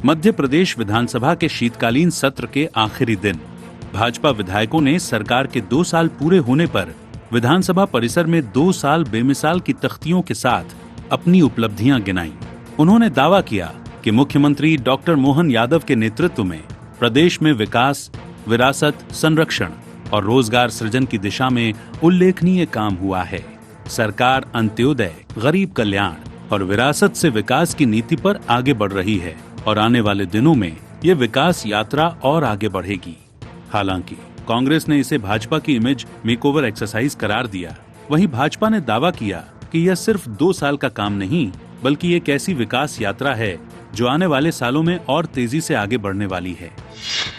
मध्य प्रदेश विधानसभा के शीतकालीन सत्र के आखिरी दिन भाजपा विधायकों ने सरकार के 2 साल पूरे होने पर विधानसभा परिसर में 2 साल बेमिसाल की तख्तियों के साथ अपनी उपलब्धियां गिनाई। उन्होंने दावा किया कि मुख्यमंत्री डॉक्टर मोहन यादव के नेतृत्व में प्रदेश में विकास, विरासत, संरक्षण और रोजगार सृजन की दिशा में उल्लेखनीय काम हुआ है। सरकार अंत्योदय, गरीब कल्याण और विरासत से विकास की नीति पर आगे बढ़ रही है और आने वाले दिनों में ये विकास यात्रा और आगे बढ़ेगी। हालांकि कांग्रेस ने इसे भाजपा की इमेज मेकओवर एक्सरसाइज करार दिया। वहीं भाजपा ने दावा किया कि यह सिर्फ 2 साल का काम नहीं, बल्कि एक ऐसी विकास यात्रा है जो आने वाले सालों में और तेजी से आगे बढ़ने वाली है।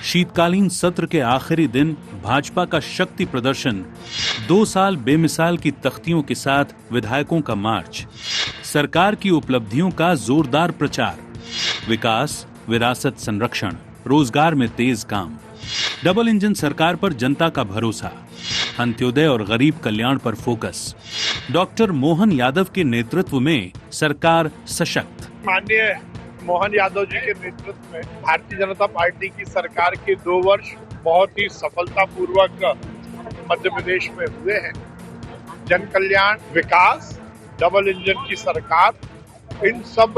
शीतकालीन सत्र के आखिरी दिन भाजपा का शक्ति प्रदर्शन, 2 साल बेमिसाल की तख्तियों के साथ विधायकों का मार्च, सरकार की उपलब्धियों का जोरदार प्रचार, विकास, विरासत, संरक्षण, रोजगार में तेज काम, डबल इंजन सरकार पर जनता का भरोसा, अंत्योदय और गरीब कल्याण पर फोकस, डॉक्टर मोहन यादव के नेतृत्व में सरकार सशक्त। माननीय मोहन यादव जी के नेतृत्व में भारतीय जनता पार्टी की सरकार के 2 वर्ष बहुत ही सफलतापूर्वक मध्य प्रदेश में हुए हैं। जन कल्याण, विकास, डबल इंजन की सरकार, इन सब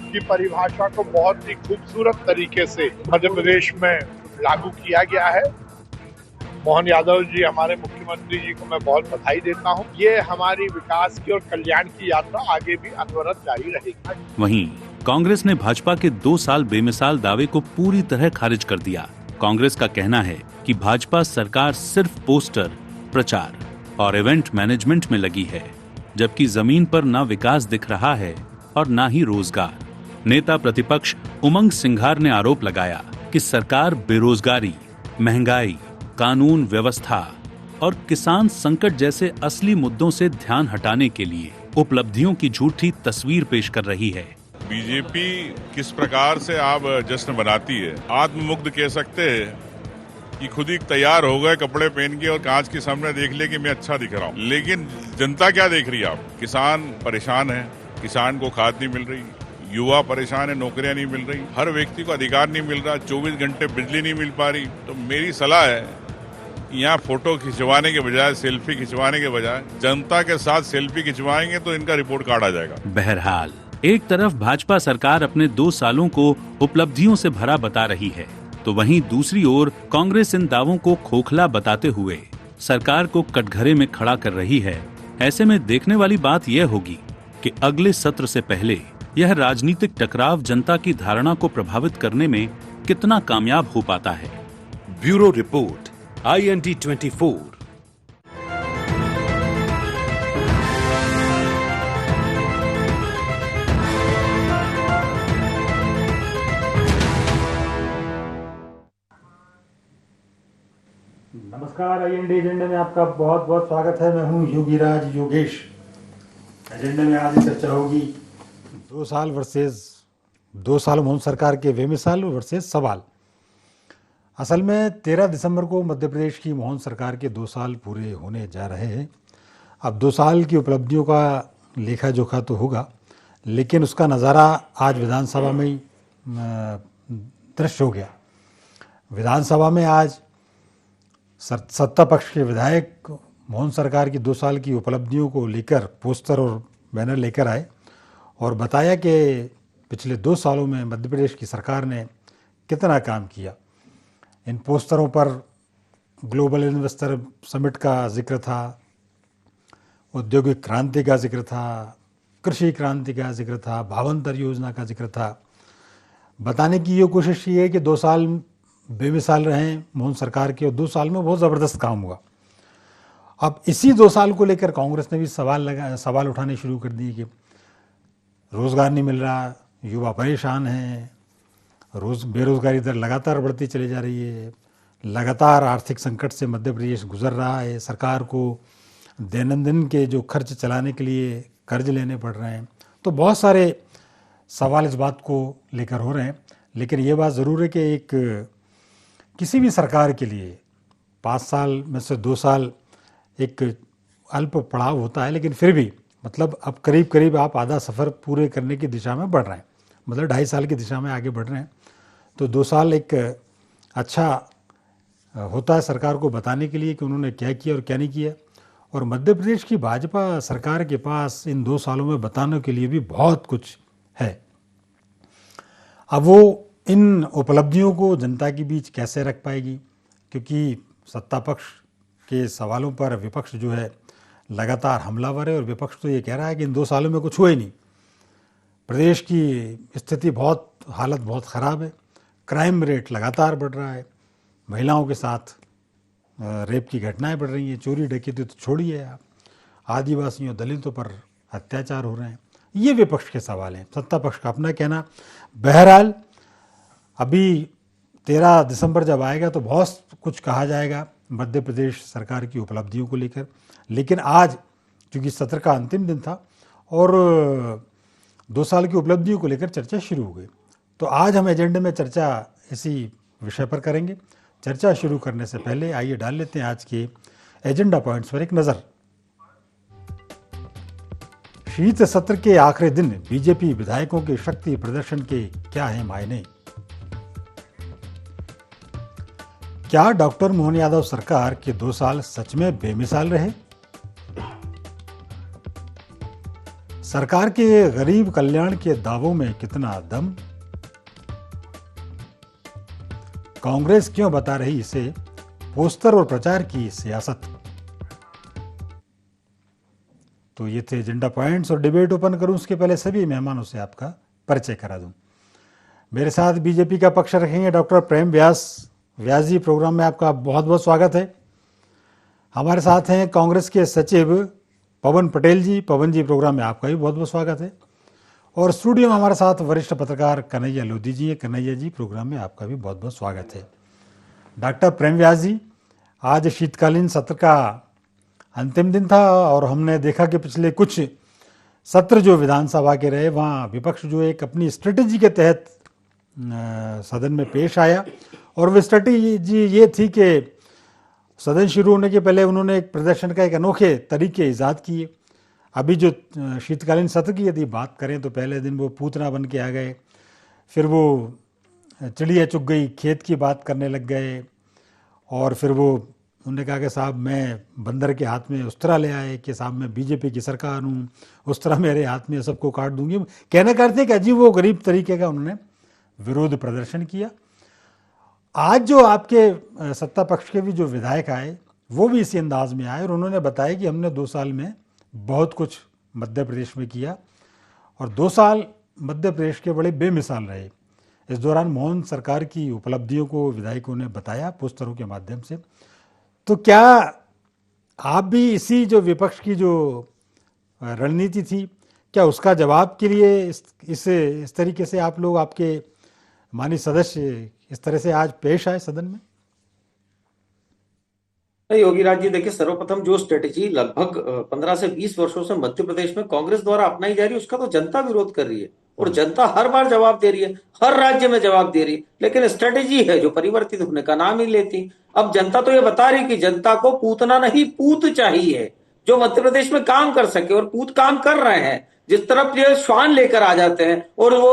की परिभाषा को बहुत ही खूबसूरत तरीके से मध्य प्रदेश में लागू किया गया है। मोहन यादव जी हमारे मुख्यमंत्री जी को मैं बहुत बधाई देता हूं। ये हमारी विकास की और कल्याण की यात्रा आगे भी अनवरत जारी रहेगी। वहीं कांग्रेस ने भाजपा के 2 साल बेमिसाल दावे को पूरी तरह खारिज कर दिया। कांग्रेस का कहना है कि भाजपा सरकार सिर्फ पोस्टर, प्रचार और इवेंट मैनेजमेंट में लगी है, जबकि जमीन पर न विकास दिख रहा है और न ही रोजगार। नेता प्रतिपक्ष उमंग सिंघार ने आरोप लगाया कि सरकार बेरोजगारी, महंगाई, कानून व्यवस्था और किसान संकट जैसे असली मुद्दों से ध्यान हटाने के लिए उपलब्धियों की झूठी तस्वीर पेश कर रही है। बीजेपी किस प्रकार से आप जश्न मनाती है, आत्ममुग्ध कह सकते हैं कि खुद ही तैयार हो गए कपड़े पहन के और कांच के सामने देख ले कि मैं अच्छा दिख रहा हूँ। लेकिन जनता क्या देख रही है? आप किसान परेशान है, किसान को खाद नहीं मिल रही, युवा परेशान है, नौकरियां नहीं मिल रही, हर व्यक्ति को अधिकार नहीं मिल रहा, 24 घंटे बिजली नहीं मिल पा रही। तो मेरी सलाह है यहाँ फोटो खिंचवाने के बजाय, सेल्फी खिंचवाने के बजाय जनता के साथ सेल्फी खिंचवाएंगे तो इनका रिपोर्ट कार्ड आ जाएगा। बहरहाल एक तरफ भाजपा सरकार अपने 2 सालों को उपलब्धियों से भरा बता रही है, तो वहीं दूसरी ओर कांग्रेस इन दावों को खोखला बताते हुए सरकार को कटघरे में खड़ा कर रही है। ऐसे में देखने वाली बात यह होगी कि अगले सत्र से पहले यह राजनीतिक टकराव जनता की धारणा को प्रभावित करने में कितना कामयाब हो पाता है। Bureau report, IND 24। नमस्कार, IND एजेंडे में आपका बहुत बहुत स्वागत है। मैं हूं योगीराज योगेश। एजेंडे में आज चर्चा होगी 2 साल वर्सेस 2 साल मोहन सरकार के बेमिसाल वर्सेस सवाल। असल में 13 दिसंबर को मध्य प्रदेश की मोहन सरकार के 2 साल पूरे होने जा रहे हैं। अब 2 साल की उपलब्धियों का लेखा जोखा तो होगा, लेकिन उसका नज़ारा आज विधानसभा में ही दृश्य हो गया। विधानसभा में आज सत्ता पक्ष के विधायक मोहन सरकार की 2 साल की उपलब्धियों को लेकर पोस्टर और बैनर लेकर आए और बताया कि पिछले 2 सालों में मध्य प्रदेश की सरकार ने कितना काम किया। इन पोस्टरों पर ग्लोबल इन्वेस्टर समिट का जिक्र था, औद्योगिक क्रांति का जिक्र था, कृषि क्रांति का जिक्र था, भावांतर योजना का जिक्र था। बताने की ये कोशिश की है कि 2 साल बेमिसाल रहे मोहन सरकार के और 2 साल में बहुत ज़बरदस्त काम हुआ। अब इसी 2 साल को लेकर कांग्रेस ने भी सवाल उठाने शुरू कर दिए कि रोज़गार नहीं मिल रहा, युवा परेशान हैं, बेरोज़गारी दर लगातार बढ़ती चली जा रही है, लगातार आर्थिक संकट से मध्य प्रदेश गुजर रहा है, सरकार को दैनंदिन के जो खर्च चलाने के लिए कर्ज लेने पड़ रहे हैं। तो बहुत सारे सवाल इस बात को लेकर हो रहे हैं। लेकिन ये बात ज़रूर है कि किसी भी सरकार के लिए 5 साल में से 2 साल एक अल्प पड़ाव होता है, लेकिन फिर भी मतलब अब करीब करीब आप आधा सफ़र पूरे करने की दिशा में बढ़ रहे हैं, मतलब 2.5 साल की दिशा में आगे बढ़ रहे हैं। तो 2 साल एक अच्छा होता है सरकार को बताने के लिए कि उन्होंने क्या किया और क्या नहीं किया। और मध्य प्रदेश की भाजपा सरकार के पास इन 2 सालों में बताने के लिए भी बहुत कुछ है। अब वो इन उपलब्धियों को जनता के बीच कैसे रख पाएगी, क्योंकि सत्ता पक्ष के सवालों पर विपक्ष जो है लगातार हमलावर है और विपक्ष तो ये कह रहा है कि इन 2 सालों में कुछ हुआ ही नहीं। प्रदेश की स्थिति हालत बहुत ख़राब है, क्राइम रेट लगातार बढ़ रहा है, महिलाओं के साथ रेप की घटनाएं बढ़ रही हैं, चोरी डकैती तो छोड़िए आप, आदिवासियों दलितों पर अत्याचार हो रहे हैं। ये विपक्ष के सवाल हैं, सत्ता पक्ष का अपना कहना। बहरहाल अभी 13 दिसंबर जब आएगा तो बहुत कुछ कहा जाएगा मध्य प्रदेश सरकार की उपलब्धियों को लेकर, लेकिन आज चूँकि सत्र का अंतिम दिन था और 2 साल की उपलब्धियों को लेकर चर्चा शुरू हो गई, तो आज हम एजेंडे में चर्चा इसी विषय पर करेंगे। चर्चा शुरू करने से पहले आइए डाल लेते हैं आज के एजेंडा पॉइंट्स पर एक नज़र। शीत सत्र के आखिरी दिन बीजेपी विधायकों के शक्ति प्रदर्शन के क्या हैं मायने? क्या डॉक्टर मोहन यादव सरकार के 2 साल सच में बेमिसाल रहे? सरकार के गरीब कल्याण के दावों में कितना दम? कांग्रेस क्यों बता रही इसे पोस्टर और प्रचार की सियासत? तो ये थे एजेंडा पॉइंट्स और डिबेट ओपन करूं उसके पहले सभी मेहमानों से आपका परिचय करा दूं। मेरे साथ बीजेपी का पक्ष रखेंगे डॉक्टर प्रेम व्यास जी। प्रोग्राम में आपका बहुत बहुत स्वागत है। हमारे साथ हैं कांग्रेस के सचिव पवन पटेल जी। पवन जी, प्रोग्राम में आपका भी बहुत बहुत स्वागत है। और स्टूडियो में हमारे साथ वरिष्ठ पत्रकार कन्हैया लोधी जी हैं। कन्हैया जी, प्रोग्राम में आपका भी बहुत बहुत स्वागत है। डॉक्टर प्रेम व्यास जी, आज शीतकालीन सत्र का अंतिम दिन था और हमने देखा कि पिछले कुछ सत्र जो विधानसभा के रहे वहाँ विपक्ष जो एक अपनी स्ट्रेटेजी के तहत सदन में पेश आया और वो स्ट्रेटेजी ये थी कि सदन शुरू होने के पहले उन्होंने एक प्रदर्शन का एक अनोखे तरीके ईजाद किए। अभी जो शीतकालीन सत्र की यदि बात करें तो पहले दिन वो पूतना बन के आ गए, फिर वो चिड़िया चुग गई खेत की बात करने लग गए और फिर वो उन्होंने कहा कि साहब मैं बंदर के हाथ में उस तरह ले आए कि साहब मैं बीजेपी की सरकार हूँ, उस तरह मेरे हाथ में सबको काट दूंगी। कहने का अर्थ है कि अजीब वो गरीब तरीके का उन्होंने विरोध प्रदर्शन किया। आज जो आपके सत्ता पक्ष के भी जो विधायक आए वो भी इसी अंदाज में आए और उन्होंने बताया कि हमने 2 साल में बहुत कुछ मध्य प्रदेश में किया और 2 साल मध्य प्रदेश के बड़े बेमिसाल रहे। इस दौरान मोहन सरकार की उपलब्धियों को विधायकों ने बताया पोस्टरों के माध्यम से। तो क्या आप भी इसी जो विपक्ष की जो रणनीति थी, क्या उसका जवाब के लिए इस तरीके से आप लोग, आपके माननीय सदस्य इस तरह से आज पेश आए सदन में? योगी राज जी, देखिए, सर्वप्रथम जो स्ट्रेटेजी लगभग 15 से 20 वर्षों से मध्य प्रदेश में कांग्रेस द्वारा अपनाई जा रही है उसका तो जनता विरोध कर रही है और जनता हर बार जवाब दे रही है, हर राज्य में जवाब दे रही है, लेकिन स्ट्रेटेजी है जो परिवर्तित होने का नाम ही लेती। अब जनता तो ये बता रही कि जनता को पूतना नहीं पूत चाहिए जो मध्य प्रदेश में काम कर सके, और पूत काम कर रहे हैं। जिस तरफ ये श्वान लेकर आ जाते हैं और वो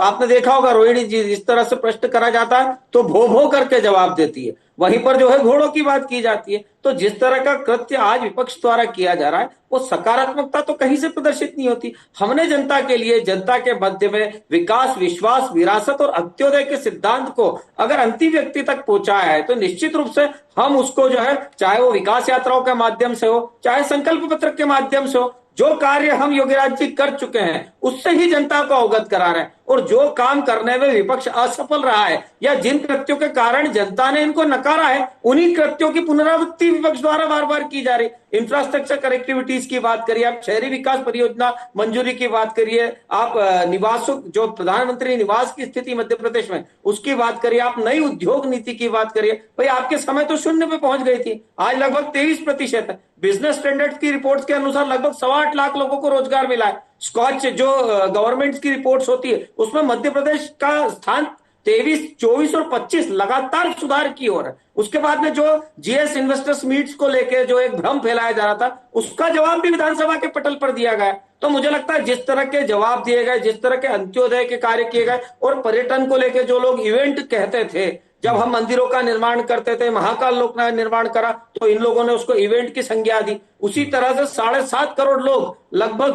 आपने देखा होगा रोहिणी जी, जिस तरह से प्रश्न करा जाता है तो भो भो करके जवाब देती है, वहीं पर जो है घोड़ों की बात की जाती है। तो जिस तरह का कृत्य आज विपक्ष द्वारा किया जा रहा है वो सकारात्मकता तो कहीं से प्रदर्शित नहीं होती। हमने जनता के लिए, जनता के मध्य में विकास, विश्वास, विरासत और अंत्योदय के सिद्धांत को अगर अंतिम व्यक्ति तक पहुंचाया है तो निश्चित रूप से हम उसको जो है, चाहे वो विकास यात्राओं के माध्यम से हो, चाहे संकल्प पत्र के माध्यम से हो, जो कार्य हम योगीराज जी कर चुके हैं उससे ही जनता को अवगत करा रहे हैं। और जो काम करने में विपक्ष असफल रहा है या जिन कृत्यों के कारण जनता ने इनको नकारा है उन्हीं कृत्यों की पुनरावृत्ति विपक्ष द्वारा बार बार की जा रही। इंफ्रास्ट्रक्चर कनेक्टिविटीज की बात करिए, आप शहरी विकास परियोजना मंजूरी की बात करिए, आप निवासों, जो प्रधानमंत्री निवास की स्थिति मध्य प्रदेश में उसकी बात करिए, आप नई उद्योग नीति की बात करिए। भाई आपके समय तो 0 पे पहुंच गई थी, आज लगभग 23% है। बिजनेस स्टैंडर्ड्स की रिपोर्ट्स के अनुसार लगभग 8.25 लाख लोगों को रोजगार मिला है। स्कॉच जो गवर्नमेंट की रिपोर्ट्स होती है उसमें मध्य प्रदेश का स्थान 23, 24 और 25 लगातार सुधार की ओर है। उसके बाद में जो जीएस इन्वेस्टर्स मीट्स को लेकर जो एक भ्रम फैलाया जा रहा था, उसका जवाब भी विधानसभा के पटल पर दिया गया। तो मुझे लगता है जिस तरह के जवाब दिए गए, जिस तरह के अंत्योदय के कार्य किए गए, और पर्यटन को लेकर जो लोग इवेंट कहते थे, जब हम मंदिरों का निर्माण करते थे, महाकाल लोक का निर्माण करा, तो इन लोगों ने उसको इवेंट की संज्ञा दी। उसी तरह से 7.5 करोड़ लोग लगभग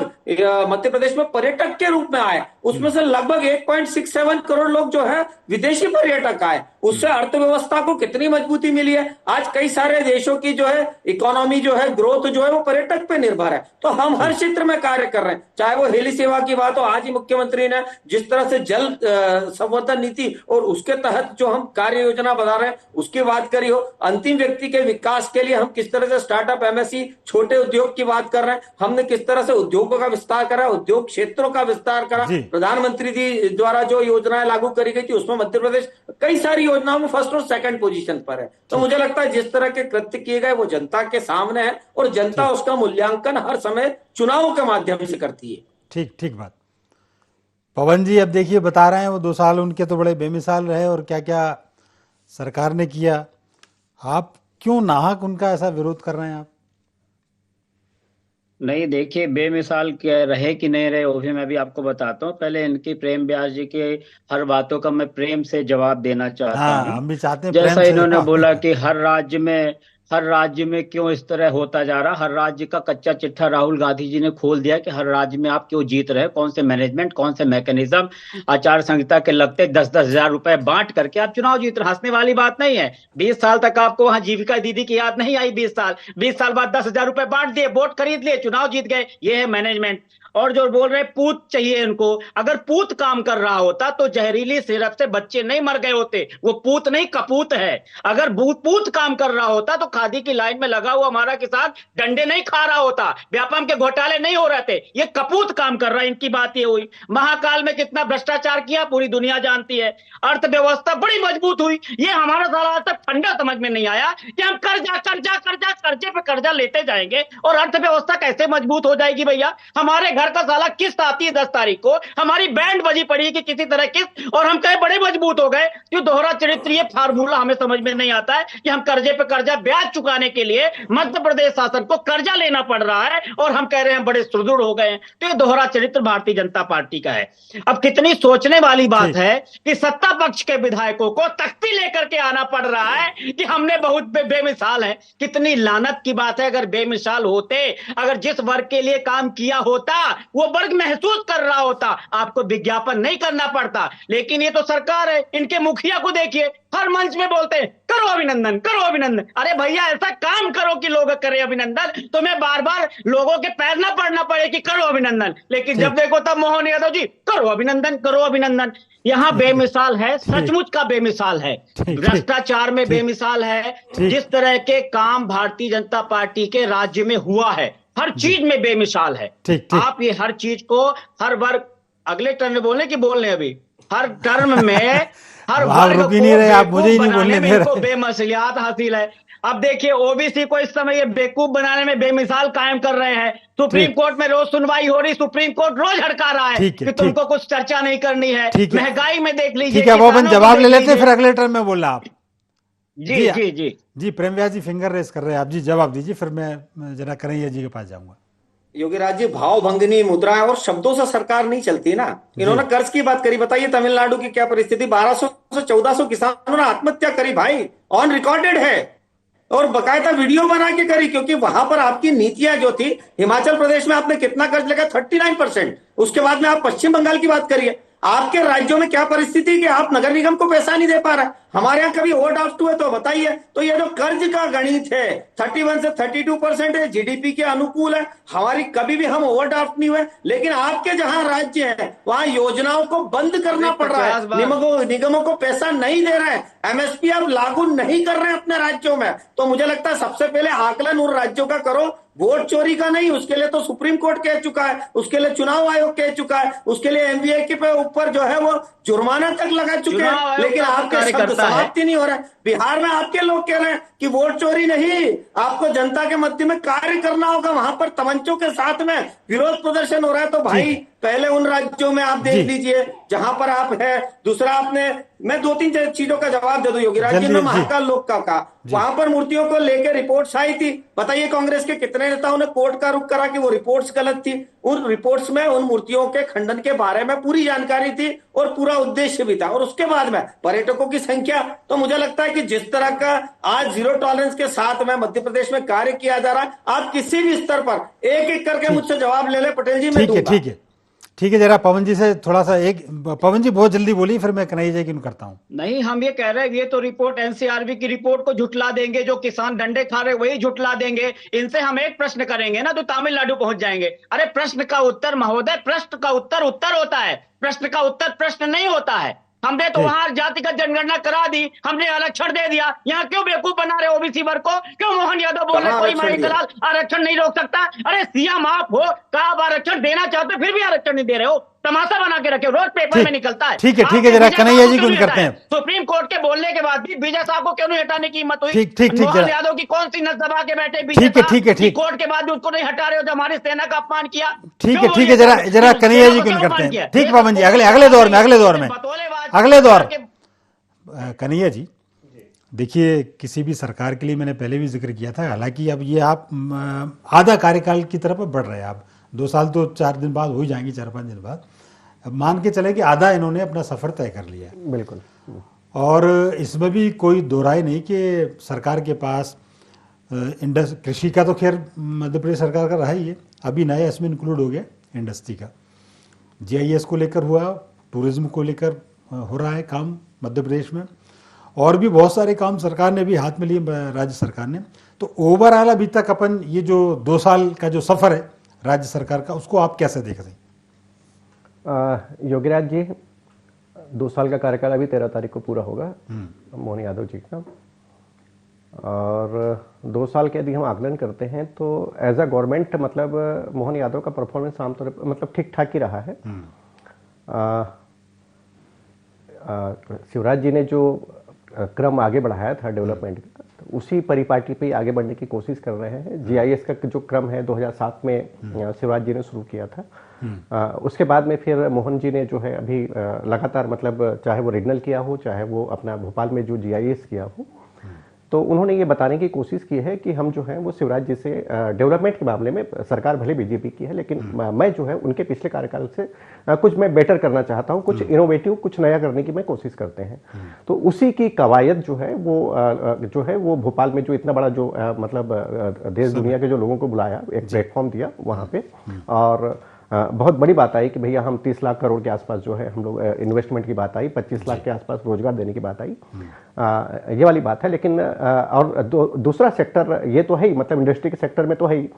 मध्य प्रदेश में पर्यटक के रूप में आए, उसमें से लगभग 1.67 करोड़ लोग जो है विदेशी पर्यटक आए। उससे अर्थव्यवस्था को कितनी मजबूती मिली है। आज कई सारे देशों की जो है इकोनॉमी जो है, ग्रोथ जो है, वो पर्यटक पे निर्भर है। तो हम हर क्षेत्र में कार्य कर रहे हैं, चाहे वो हेली सेवा की बात हो। आज ही मुख्यमंत्री ने जिस तरह से जल संवर्धन नीति और उसके तहत जो हम कार्य योजना बना रहे हैं उसकी बात करी हो, अंतिम व्यक्ति के विकास के लिए हम किस तरह से स्टार्टअप, एमएसई, छोटे उद्योग की बात कर रहे हैं, हमने किस तरह से उद्योगों का विस्तार करा, उद्योग क्षेत्रों का विस्तार करा, प्रधानमंत्री जी द्वारा जो योजनाएं लागू करी गई थी उसमें मध्य प्रदेश कई सारी योजनाओं में फर्स्ट और सेकंड पोजीशन पर है। तो मुझे लगता है जिस तरह के कृत्य किए गए वो जनता के सामने है, और जनता उसका मूल्यांकन हर समय चुनावों के माध्यम से करती है। ठीक ठीक बात। पवन जी, अब देखिए, बता रहे हैं वो 2 साल उनके तो बड़े बेमिसाल रहे और क्या क्या सरकार ने किया। आप क्यों नाहक उनका ऐसा विरोध कर रहे हैं आप? नहीं, देखिए, बेमिसाल क्या रहे कि नहीं रहे वो भी मैं भी आपको बताता हूँ। पहले इनकी प्रेम व्यास जी के हर बातों का मैं प्रेम से जवाब देना चाहता हूँ। हम भी चाहते हैं जैसा प्रेम से इन्होंने बोला कि हर राज्य में क्यों इस तरह होता जा रहा, हर राज्य का कच्चा चिट्ठा राहुल गांधी जी ने खोल दिया कि हर राज्य में आप क्यों जीत रहे, कौन से मैनेजमेंट, कौन से मैकेनिज्म, आचार संहिता के लगते 10-10 हजार रुपए बांट करके आप चुनाव जीत रहे। हंसने वाली बात नहीं है। 20 साल तक आपको वहां जीविका दीदी की याद नहीं आई। 20 साल बाद 10,000 रुपए बांट दिए, वोट खरीद लिए, चुनाव जीत गए। ये है मैनेजमेंट। और जो बोल रहे पूत चाहिए इनको, अगर पूत काम कर रहा होता तो जहरीली सिरप से बच्चे नहीं मर गए होते। वो पूत नहीं, कपूत है। अगर पूत काम कर रहा होता तो खादी की लाइन में लगा हुआ हमारा किसान डंडे नहीं खा रहा होता, व्यापार के घोटाले नहीं हो रहे थे। ये कपूत काम कर रहा है, इनकी बात ये हुई। महाकाल में कितना भ्रष्टाचार किया पूरी दुनिया जानती है। अर्थव्यवस्था बड़ी मजबूत हुई। ये हमारा साला आज तक फंडा समझ में नहीं आया कि हम कर्जे पे कर्जा लेते जाएंगे और अर्थव्यवस्था कैसे मजबूत हो जाएगी। भैया, हमारे घर का साला किस्त आती है 10 तारीख को, हमारी बैंड बजी पड़ी कि किसी तरह किस्त, और हम कहे बड़े मजबूत हो गए। क्यों दोहरा चरित्रीय फार्मूला हमें समझ में नहीं आता है कि हम कर्जे पे कर्जा ब्याज चुकाने के लिए मध्य प्रदेश शासन को कर्जा लेना पड़ रहा है और हम कह रहे हैं बड़े सुदृढ़ हो गए हैं। तो ये दोहरा चरित्र भारतीय जनता पार्टी का है। अब कितनी सोचने वाली बात है कि सत्ता पक्ष के विधायकों को तख्ती लेकर के आना पड़ रहा है कि हमने बहुत बेमिसाल है। कितनी लानत की बात है। अगर बेमिसाल होते, अगर जिस वर्ग के लिए काम किया होता वो वर्ग महसूस कर रहा होता, आपको विज्ञापन नहीं करना पड़ता। लेकिन ये तो सरकार है, इनके मुखिया को देखिए, हर मंच में बोलते हैं करो अभिनंदन, करो अभिनंदन। अरे भैया, ऐसा काम करो कि लोग करें अभिनंदन, तुम्हें बार बार लोगों के पैर ना पड़ना पड़े कि करो अभिनंदन। लेकिन जब देखो तब मोहन यादव जी करो अभिनंदन, करो अभिनंदन। यहाँ बेमिसाल है, सचमुच का बेमिसाल है। भ्रष्टाचार में बेमिसाल है। जिस तरह के काम भारतीय जनता पार्टी के राज्य में हुआ है, हर चीज में बेमिसाल है। आप ये हर चीज को हर वर्ग, अगले टर्म में बोलने की बोलने, अभी हर टर्म में हर वर्ग रुक ही नहीं रहे आप, मुझे ही नहीं बोलने दे रहे। बेमसलियात हासिल है। अब देखिए, ओबीसी को इस समय ये बेवकूफ बनाने में बेमिसाल कायम कर रहे हैं। सुप्रीम कोर्ट में रोज सुनवाई हो रही, सुप्रीम कोर्ट रोज हड़का रहा है कि तुमको कुछ चर्चा नहीं करनी है। महंगाई में देख लीजिए। ठीक है, वो अपन जवाब ले लेते, फिर अगले टर्म में बोला आप। जी जी जी जी, प्रेम व्यास जी फिंगर रेस कर रहे हैं आप। जी जवाब दीजिए, फिर मैं जरा कन्हैया जी के पास जाऊंगा। योगीराज जी, भाव भंगनी मुद्राएं और शब्दों से सरकार नहीं चलती ना। इन्होंने कर्ज की बात करी, बताइए तमिलनाडु की क्या परिस्थिति। 1200 से 1400 किसानों ने आत्महत्या करी भाई, ऑन रिकॉर्डेड है, और बकायदा वीडियो बना के करी, क्योंकि वहां पर आपकी नीतियां जो थी। हिमाचल प्रदेश में आपने कितना कर्ज लगा, 39%। उसके बाद में आप पश्चिम बंगाल की बात करिए, आपके राज्यों में क्या परिस्थिति कि आप नगर निगम को पैसा नहीं दे पा रहे। हमारे यहाँ कभी ओवर ड्राफ्ट हुए तो बताइए। तो ये जो कर्ज का गणित है 31 से 32% है, जीडीपी के अनुकूल है। हमारी कभी भी हम ओवर ड्राफ्ट नहीं हुए। लेकिन आपके जहां राज्य है वहां योजनाओं को बंद करना पड़ रहा है, निगमों को पैसा नहीं दे रहे हैं, एमएसपी आप लागू नहीं कर रहे हैं अपने राज्यों में। तो मुझे लगता है सबसे पहले आकलन उन राज्यों का करो, वोट चोरी का नहीं। उसके लिए तो सुप्रीम कोर्ट कह चुका है, उसके लिए चुनाव आयोग कह चुका है, उसके लिए एमवीए के ऊपर जो है वो जुर्माना तक लगा चुके हैं। लेकिन आपके शब्द समाप्ति नहीं हो रहा है। बिहार में आपके लोग कह रहे हैं कि वोट चोरी नहीं, आपको जनता के मध्य में कार्य करना होगा। वहां पर तमंचों के साथ में विरोध प्रदर्शन हो रहा है। तो भाई पहले उन राज्यों में आप देख लीजिए जहां पर आप है। दूसरा आपने, मैं 2-3 चीजों का जवाब दे दूं योगी राज जी। महाकाल लोक का वहां पर मूर्तियों को लेकर रिपोर्ट्स आई थी। बताइए कांग्रेस के कितने नेताओं ने कोर्ट का रुख करा कि वो रिपोर्ट्स गलत थी। उन रिपोर्ट्स में उन मूर्तियों के खंडन के बारे में पूरी जानकारी थी और पूरा उद्देश्य भी था। और उसके बाद में पर्यटकों की संख्या, तो मुझे लगता है कि जिस तरह का आज जीरो टॉलरेंस के साथ में मध्य प्रदेश में कार्य किया जा रहा है, आप किसी भी स्तर पर एक एक करके मुझसे जवाब ले ले पटेल जी, मैं दूंगा। ठीक है, जरा पवन जी से थोड़ा सा पवन जी बहुत जल्दी बोली, फिर मैं कन्हैया जी की करता हूं। नहीं, हम ये कह रहे हैं ये तो रिपोर्ट एनसीआरबी की रिपोर्ट को झुटला देंगे, जो किसान डंडे खा रहे वही झुटला देंगे। इनसे हम एक प्रश्न करेंगे ना तो तमिलनाडु पहुंच जाएंगे। अरे प्रश्न का उत्तर महोदय, प्रश्न का उत्तर उत्तर होता है, प्रश्न का उत्तर प्रश्न नहीं होता है। हमने तो वहां जातिगत जनगणना करा दी, हमने आरक्षण दे दिया। यहाँ क्यों बेवकूफ बना रहे ओबीसी वर्ग को? क्यों मोहन यादव बोल रहे कोई माणिकलाल आरक्षण नहीं रोक सकता? अरे सीएम आप हो का आप आरक्षण देना चाहते फिर भी आरक्षण नहीं दे रहे हो, तमाशा बना के रखे, रोज पेपर में निकलता है। ठीक है, जरा कन्हैया जी को करते हैं। सुप्रीम कोर्ट के बोलने के बाद भी विजय साहब को क्यों नहीं हटाने की हिम्मत हुई? ठीक, मोहन यादव की कौन सी नस दबा के बैठे ठीक, कोर्ट के बाद भी उसको नहीं हटा रहे हो, जब हमारी सेना का अपमान किया। ठीक है, जरा कन्हैया जी को करते हैं। ठीक पवन जी, अगले दौर में कन्हैया जी देखिए, किसी भी सरकार के लिए मैंने पहले भी जिक्र किया था, हालांकि अब ये आप आधा कार्यकाल की तरफ बढ़ रहे हैं। आप 2 साल तो 4 दिन बाद हो ही जाएंगे, 4-5 दिन बाद मान के चले कि आधा इन्होंने अपना सफर तय कर लिया है। बिल्कुल। और इसमें भी कोई दो राय नहीं कि सरकार के पास कृषि का तो खैर मध्य प्रदेश सरकार का रहा ही है, अभी नया इसमें इंक्लूड हो गया इंडस्ट्री का, जीआईएस को लेकर हुआ, टूरिज्म को लेकर हो रहा है काम मध्य प्रदेश में, और भी बहुत सारे काम सरकार ने भी हाथ में लिए, राज्य सरकार ने। तो ओवरऑल अभी तक अपन ये जो 2 साल का जो सफर है राज्य सरकार का, उसको आप कैसे देख रहे हैं? योगीराज जी, 2 साल का कार्यकाल अभी 13 तारीख को पूरा होगा मोहन यादव जी का, और 2 साल के यदि हम आकलन करते हैं तो एज अ गवर्नमेंट मतलब मोहन यादव का परफॉर्मेंस आमतौर पर मतलब ठीक ठाक ही रहा है। शिवराज जी ने जो क्रम आगे बढ़ाया था डेवलपमेंट का, तो उसी परिपाटी पे आगे बढ़ने की कोशिश कर रहे हैं। जीआईएस का जो क्रम है 2007 में शिवराज जी ने शुरू किया था। उसके बाद में फिर मोहन जी ने जो है अभी लगातार मतलब चाहे वो रीजनल किया हो, चाहे वो अपना भोपाल में जो जीआईएस किया हो, तो उन्होंने ये बताने की कोशिश की है कि हम जो है वो शिवराज जी से डेवलपमेंट के मामले में, सरकार भले बीजेपी की है लेकिन मैं जो है उनके पिछले कार्यकाल से कुछ मैं बेटर करना चाहता हूं, कुछ इनोवेटिव, कुछ नया करने की मैं कोशिश करते हैं। तो उसी की कवायद जो है वो भोपाल में जो इतना बड़ा जो मतलब देश दुनिया के जो लोगों को बुलाया, एक प्लेटफॉर्म दिया वहाँ पे, और बहुत बड़ी बात आई कि भैया हम 30 लाख करोड़ के आसपास जो है हम लोग इन्वेस्टमेंट की बात आई, 25 लाख के आसपास रोजगार देने की बात आई, ये वाली बात है। लेकिन और दूसरा सेक्टर ये तो है ही, मतलब इंडस्ट्री के सेक्टर में तो है ही,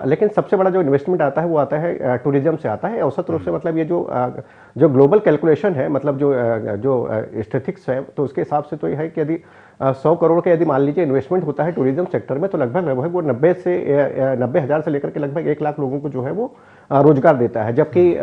लेकिन सबसे बड़ा जो इन्वेस्टमेंट आता है वो आता है टूरिज्म से आता है। औसत रूप से मतलब ये जो ग्लोबल कैलकुलेशन है, मतलब जो स्टैटिस्टिक्स है, तो उसके हिसाब से तो ये है कि यदि 100 करोड़ का यदि मान लीजिए इन्वेस्टमेंट होता है टूरिज्म सेक्टर में, तो लगभग वो 90,000 से लेकर के लगभग 1 लाख लोगों को जो है वो रोजगार देता है। जबकि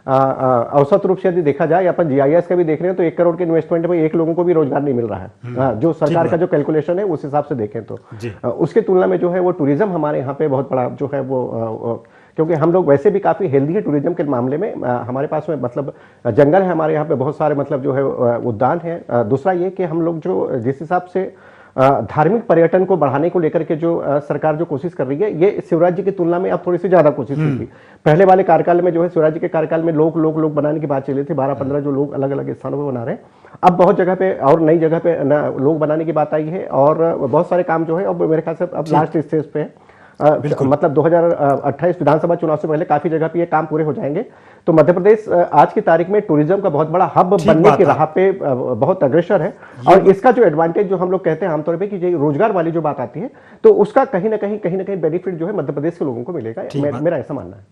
औसत रूप से यदि देखा जाए, अपन जीआईएस का भी देख रहे हैं तो 1 करोड़ के इन्वेस्टमेंट में 1 लोगों को भी रोजगार नहीं मिल रहा है। जो सरकार का जो कैलकुलेशन है उस हिसाब से देखें तो उसके तुलना में जो है वो टूरिज्म हमारे यहाँ पे बहुत बड़ा जो है वो, क्योंकि हम लोग वैसे भी काफ़ी हेल्दी है टूरिज्म के मामले में। हमारे पास में मतलब जंगल है, हमारे यहाँ पे बहुत सारे मतलब जो है उद्यान है। दूसरा ये कि हम लोग जो जिस हिसाब से धार्मिक पर्यटन को बढ़ाने को लेकर के जो सरकार जो कोशिश कर रही है, ये शिवराज जी की तुलना में अब थोड़ी सी ज्यादा कोशिश हुई थी। पहले वाले कार्यकाल में जो है शिवराज जी के कार्यकाल में लोग बनाने की बात चली थी, 12-15 जो लोग अलग अलग स्थानों पर बना रहे हैं। अब बहुत जगह पे और नई जगह पे लोग बनाने की बात आई है, और बहुत सारे काम जो है अब मेरे ख्याल से अब लास्ट स्टेज पे है। मतलब 2028 विधानसभा चुनाव से पहले काफी जगह पे ये काम पूरे हो जाएंगे। तो मध्य प्रदेश आज की तारीख में टूरिज्म का बहुत बड़ा हब बनने की राह पे बहुत अग्रसर है। और इसका जो एडवांटेज जो हम लोग कहते हैं आमतौर पे कि रोजगार वाली जो बात आती है, तो उसका कहीं ना कहीं बेनिफिट जो है मध्य प्रदेश के लोगों को मिलेगा, मेरा ऐसा मानना है।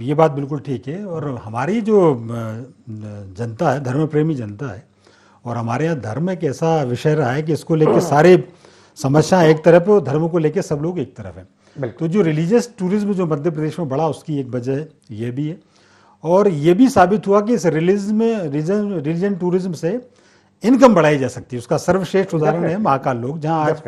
ये बात बिल्कुल ठीक है। और हमारी जो जनता है, धर्म प्रेमी जनता है, और हमारे यहाँ धर्म एक ऐसा विषय रहा है कि इसको लेके सारे समस्या एक तरफ है, धर्म को लेके सब लोग एक तरफ है। तो जो रिलीजियस टूरिज्म जो मध्य प्रदेश में बढ़ा, उसकी एक वजह ये भी है। और ये भी साबित हुआ कि इस रिलीजन टूरिज्म से इनकम बढ़ाई जा सकती है। उसका सर्वश्रेष्ठ उदाहरण है महाकाल लोक, जहां आज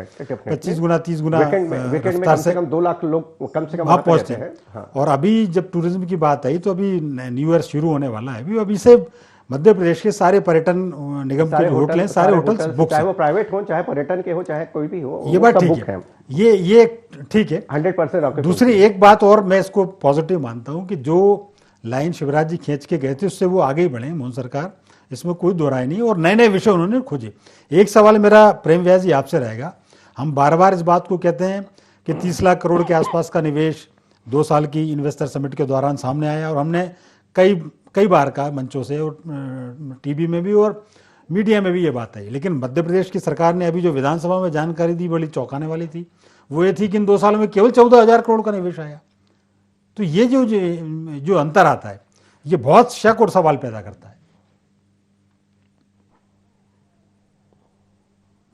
25 गुना 30 गुना वीकेंड में कम से कम 2 लाख लोग कम से कम वहां वहां पे पहुंचते रहते हैं। हाँ। और अभी जब टूरिज्म की बात आई तो अभी न्यू ईयर शुरू होने वाला है, अभी से मध्य प्रदेश के सारे पर्यटन निगम के जो होटल हैं, सारे होटल्स बुक, चाहे वो प्राइवेट हो, चाहे पर्यटन के हो, चाहे कोई भी हो, ये बात ठीक है, ये ठीक है, 100%। दूसरी एक बात और मैं इसको पॉजिटिव मानता हूं कि जो लाइन शिवराज जी खींच के गए थे उससे वो आगे ही बढ़े मोहन सरकार, इसमें कोई दो राय नहीं, और नए नए विषय उन्होंने खोजे। एक सवाल मेरा प्रेम व्यास जी आपसे रहेगा, हम बार बार इस बात को कहते हैं कि 30 लाख करोड़ के आसपास का निवेश 2 साल की इन्वेस्टर समिट के दौरान सामने आया, और हमने कई बार कहा मंचों से और टीवी में भी और मीडिया में भी ये बात आई। लेकिन मध्य प्रदेश की सरकार ने अभी जो विधानसभा में जानकारी दी बड़ी चौंकाने वाली थी, वो ये थी कि इन 2 सालों में केवल 14,000 करोड़ का निवेश आया। तो ये जो अंतर आता है, ये बहुत शक और सवाल पैदा करता है।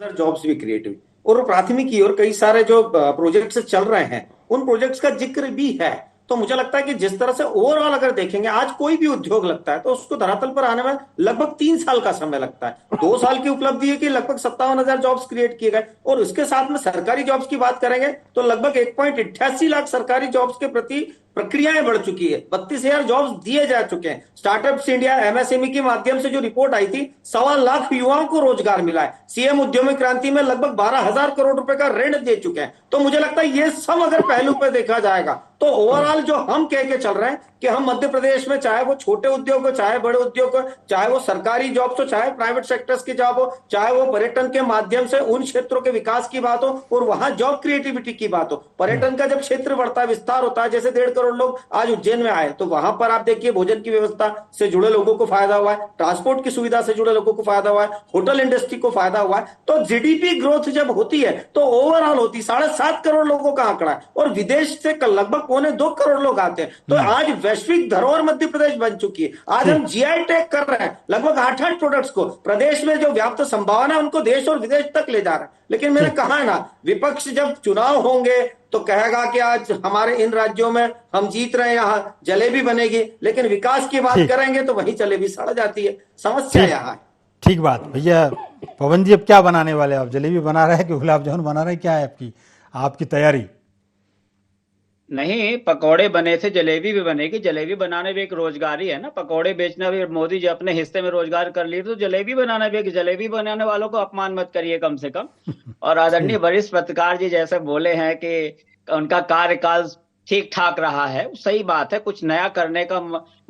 जॉब्स भी क्रिएट हुई और प्राथमिकी और कई सारे जो प्रोजेक्ट्स चल रहे हैं उन प्रोजेक्ट्स का जिक्र भी है। तो मुझे लगता है कि जिस तरह से ओवरऑल अगर देखेंगे, आज कोई भी उद्योग लगता है तो उसको धरातल पर आने में लगभग 3 साल का समय लगता है। 2 साल की उपलब्धि है कि लगभग 57,000 जॉब्स क्रिएट किए गए, और उसके साथ में सरकारी जॉब्स की बात करेंगे तो लगभग 1.88 लाख सरकारी जॉब्स के प्रति प्रक्रियाएं बढ़ चुकी है, 32,000 जॉब्स दिए जा चुके हैं। स्टार्टअप्स इंडिया एमएसएमई के माध्यम से जो रिपोर्ट आई थी, 1.25 लाख युवाओं को रोजगार मिला है। सीएम उद्यमी क्रांति में लगभग 12,000 करोड़ रुपए का ऋण दे चुके हैं। तो मुझे लगता है ये सब अगर पहलू पे देखा जाएगा तो ओवरऑल जो हम कह के चल रहे हैं कि हम मध्य प्रदेश में, चाहे वो छोटे उद्योग हो, चाहे बड़े उद्योग हो, चाहे वो सरकारी जॉब्स हो, चाहे प्राइवेट सेक्टर्स की जॉब हो, चाहे वो पर्यटन के माध्यम से उन क्षेत्रों के विकास की बात हो और वहां जॉब क्रिएटिविटी की बात हो। पर्यटन का जब क्षेत्र बढ़ता है, विस्तार होता है, जैसे 1.5 करोड़ लोग आज उज्जैन में आए, तो वहां पर आप देखिए भोजन की व्यवस्था से जुड़े लोगों को फायदा हुआ है, ट्रांसपोर्ट की सुविधा से जुड़े लोगों को फायदा हुआ है, होटल इंडस्ट्री को फायदा हुआ है। तो जीडीपी ग्रोथ जब होती है तो ओवरऑल होती 7.5 करोड़ लोगों का आंकड़ा है, और विदेश से लगभग 2.25 करोड़ लोग आते हैं। तो आज वैश्विक धरोहर मध्य प्रदेश बन चुकी है। आज हम जीआई टैग कर रहे हैं लगभग 8 प्रोडक्ट्स को, प्रदेश में जो व्याप्त संभावना है उनको देश और विदेश तक ले जा रहे हैं। लेकिन मैंने कहा है ना, विपक्ष जब चुनाव होंगे तो कहेगा कि आज हमारे इन राज्यों में हम जीत रहे हैं, यहाँ जलेबी बनेगी, लेकिन विकास की बात करेंगे तो वही जलेबी सड़ जाती है। समस्या यहाँ है। ठीक बात। भैया पवन जी, अब क्या बनाने वाले आप? जलेबी बना रहे हैं कि गुलाब जामुन बना रहे हैं? क्या है आपकी तैयारी? नहीं, पकौड़े बने थे, जलेबी भी बनेगी। जलेबी बनाने भी एक रोजगारी है ना, पकौड़े बेचना भी, मोदी जी अपने हिस्से में रोजगार कर लिए तो जलेबी बनाना भी, जलेबी बनाने वालों को अपमान मत करिए कम से कम। और आदरणीय वरिष्ठ पत्रकार जी जैसे बोले हैं कि उनका कार्यकाल ठीक ठाक रहा है, सही बात है। कुछ नया करने का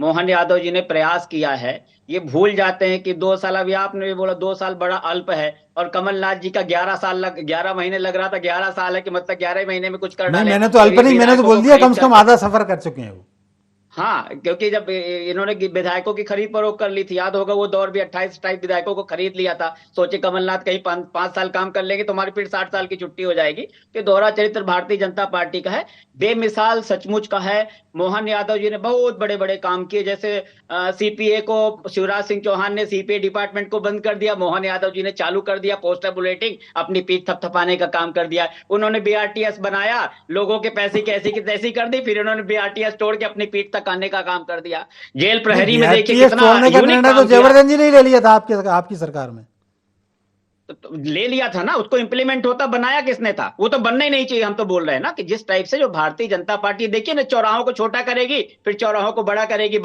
मोहन यादव जी ने प्रयास किया है। ये भूल जाते हैं कि 2 साल, अभी आपने भी बोला 2 साल बड़ा अल्प है, और कमलनाथ जी का 11 महीने लग रहा था। 11 साल है कि मतलब 11 महीने में कुछ कर डाले। मैंने तो अल्प नहीं, मैंने तो बोल दिया कम से कम आधा सफर कर चुके हैं वो। हाँ, क्योंकि जब इन्होंने विधायकों की खरीद फरोख्त कर ली थी, याद होगा वो दौर भी 28 विधायकों को खरीद लिया था। सोचे कमलनाथ कहीं 5 साल काम कर लेंगे तो हमारी फिर 60 साल की छुट्टी हो जाएगी। कि दोहरा चरित्र भारतीय जनता पार्टी का है, बेमिसाल सचमुच का है। मोहन यादव जी ने बहुत बड़े बड़े काम किए, जैसे सीपीए को शिवराज सिंह चौहान ने सीपीए डिपार्टमेंट को बंद कर दिया, मोहन यादव जी ने चालू कर दिया। पोस्टर बुलेटिंग, अपनी पीठ थपथपाने का काम कर दिया। उन्होंने बीआरटीएस बनाया, लोगों के पैसे की ऐसी की तैसी कर दी, फिर उन्होंने बीआरटीएस तोड़ के अपनी पीठ तक आने का काम कर दिया। जेल प्रहरी में देखिए कितना यूनिक काम तो जबरदस्ती नहीं ले लिया था आपकी सरकार में, तो ले लिया था ना, उसको इंप्लीमेंट होता, बनाया किसने था? वो तो बनना ही नहीं चाहिए। हम तो बोल रहे हैं ना कि जिस टाइप से जो भारतीय जनता पार्टी देखिए ना, चौराहों को छोटा करेगी, फिर चौराहों को बड़ा करेगी,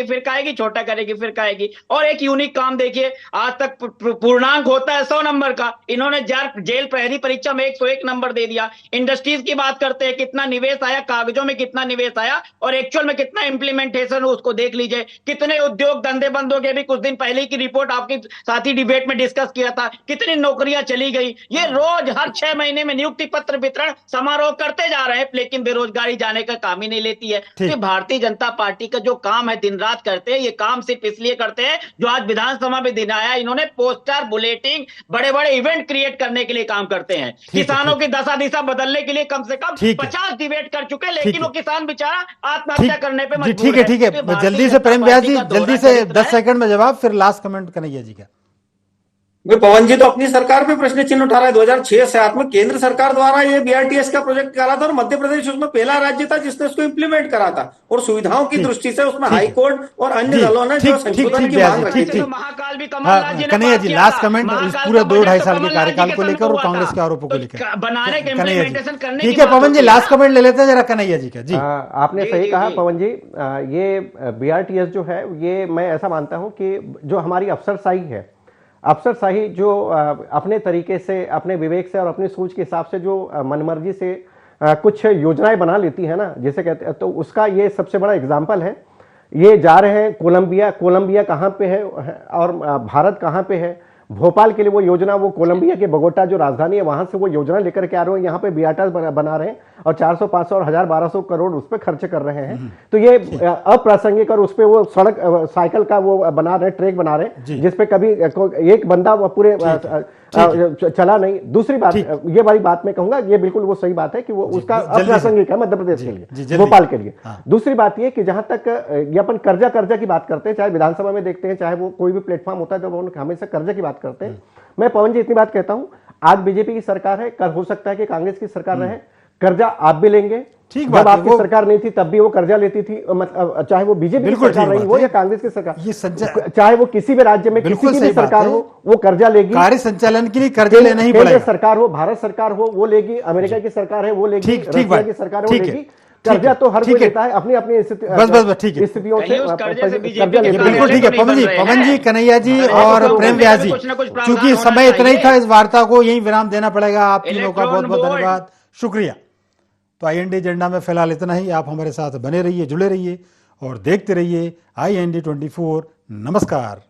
फिर कहेगी, छोटा करेगी, फिर कहेगी। और एक यूनिक काम देखिए, आज तक पूर्णांक होता है 100 नंबर का, इन्होंने जेल प्रहरी परीक्षा में 101 नंबर दे दिया। इंडस्ट्रीज की बात करते हैं, कितना निवेश आया, कागजों में कितना निवेश आया और एक्चुअल में कितना इंप्लीमेंटेशन हो, उसको देख लीजिए। कितने उद्योग धंधे बंद हो गए, भी कुछ दिन पहले की रिपोर्ट आपके साथी डिबेट में डिस्कस किया था। कितनी नौकरियां चली गई। ये रोज हर 6 महीने में नियुक्ति पत्र वितरण समारोह करते जा रहे हैं, लेकिन बेरोजगारी जाने का काम ही नहीं लेती है। तो भारतीय जनता पार्टी का जो काम है, दिन रात करते हैं। ये काम सिर्फ इसलिए करते हैं जो आज विधानसभा में दिन आया, इन्होंने पोस्टर बुलेटिंग, बड़े बड़े इवेंट क्रिएट करने के लिए काम करते हैं। किसानों की दशा दिशा बदलने के लिए कम से कम 50 डिबेट कर चुके, लेकिन वो किसान बेचारा आत्महत्या करने पे मजबूर है। ठीक है, जल्दी से प्रेम व्यास जी, जल्दी से 10 सेकंड में जवाब, फिर लास्ट कमेंट कन्हैया जी का। भाई पवन जी तो अपनी सरकार पे प्रश्न चिन्ह उठा रहा है। 2006-7 में केंद्र सरकार द्वारा ये BRTS का प्रोजेक्ट करा था और मध्य प्रदेश उसमें पहला राज्य था जिसने उसको इंप्लीमेंट करा था। और सुविधाओं की दृष्टि से उसमें हाई कोर्ट और अन्य दलों ने जो संशोधन की मांग रखी थी। महाकाल भी कमलनाथ जी ने कन्हैया जी, लास्ट कमेंट इस पूरे 2-2.5 साल के कार्यकाल को लेकर और कांग्रेस के आरोपों को लेकर बनाने के इम्प्लीमेंटेशन करने ठीक है पवन जी, लास्ट कमेंट ले लेते हैं जरा कन्हैया जी का। जी आपने सही कहा पवन जी। ये BRTS जो है, ये मैं ऐसा मानता हूं कि जो हमारी अफसरशाही है, अफसरशाही जो अपने तरीके से, अपने विवेक से और अपनी सोच के हिसाब से जो मनमर्जी से कुछ योजनाएं बना लेती है ना, जैसे कहते हैं, तो उसका ये सबसे बड़ा एग्जाम्पल है। ये जा रहे हैं कोलंबिया। कोलंबिया कहाँ पे है और भारत कहाँ पे है? भोपाल के लिए वो योजना, वो कोलंबिया के बोगोटा जो राजधानी है वहां से वो योजना लेकर के आ रहे हैं, यहाँ पे BRTS बना रहे हैं और 400, 500 और 1000-1200 करोड़ उस पर खर्च कर रहे हैं। तो ये अप्रासंगिक, और उस पर वो सड़क साइकिल का वो बना रहे हैं, ट्रैक बना रहे हैं जिसपे कभी एक बंदा पूरे चला नहीं। दूसरी बात, ये वाली बात मैं कहूंगा, ये बिल्कुल वो सही बात है कि वो उसका अप्रासंगिक है मध्य प्रदेश के लिए, भोपाल के लिए। दूसरी बात ये कि जहां तक ये अपन कर्जा की बात करते हैं, चाहे विधानसभा में देखते हैं, चाहे वो कोई भी प्लेटफॉर्म होता है तो वो हमेशा कर्जा की बात करते हैं। मैं पवन जी इतनी बात कहता हूं, आज बीजेपी की सरकार है, कल हो सकता है कि कांग्रेस की सरकार रहे, कर्जा आप भी लेंगे। जब आपकी सरकार नहीं थी तब भी वो कर्जा लेती थी, मतलब चाहे वो बीजेपी की सरकार रही हो या कांग्रेस की सरकार, चाहे वो किसी भी राज्य में किसी की भी सरकार हो, वो कर्जा लेगी। कार्य संचालन के लिए कर्जा लेना ही पड़ेगा। केंद्र सरकार हो, भारत सरकार हो, वो लेगी। अमेरिका की सरकार है वो लेगी, रशिया की सरकार है वो लेगी। कर्जा तो हर कोई लेता है अपनी अपनी बस ठीक है, स्थितियों से कर्जा बिल्कुल ठीक है। पवन जी, कन्हैया जी और प्रेम व्यास जी, चूंकि समय इतना ही था, इस वार्ता को यही विराम देना पड़ेगा। आप तीनों का बहुत बहुत धन्यवाद, शुक्रिया। तो IND एजेंडा में फिलहाल इतना ही। आप हमारे साथ बने रहिए, जुड़े रहिए और देखते रहिए IND 24। नमस्कार।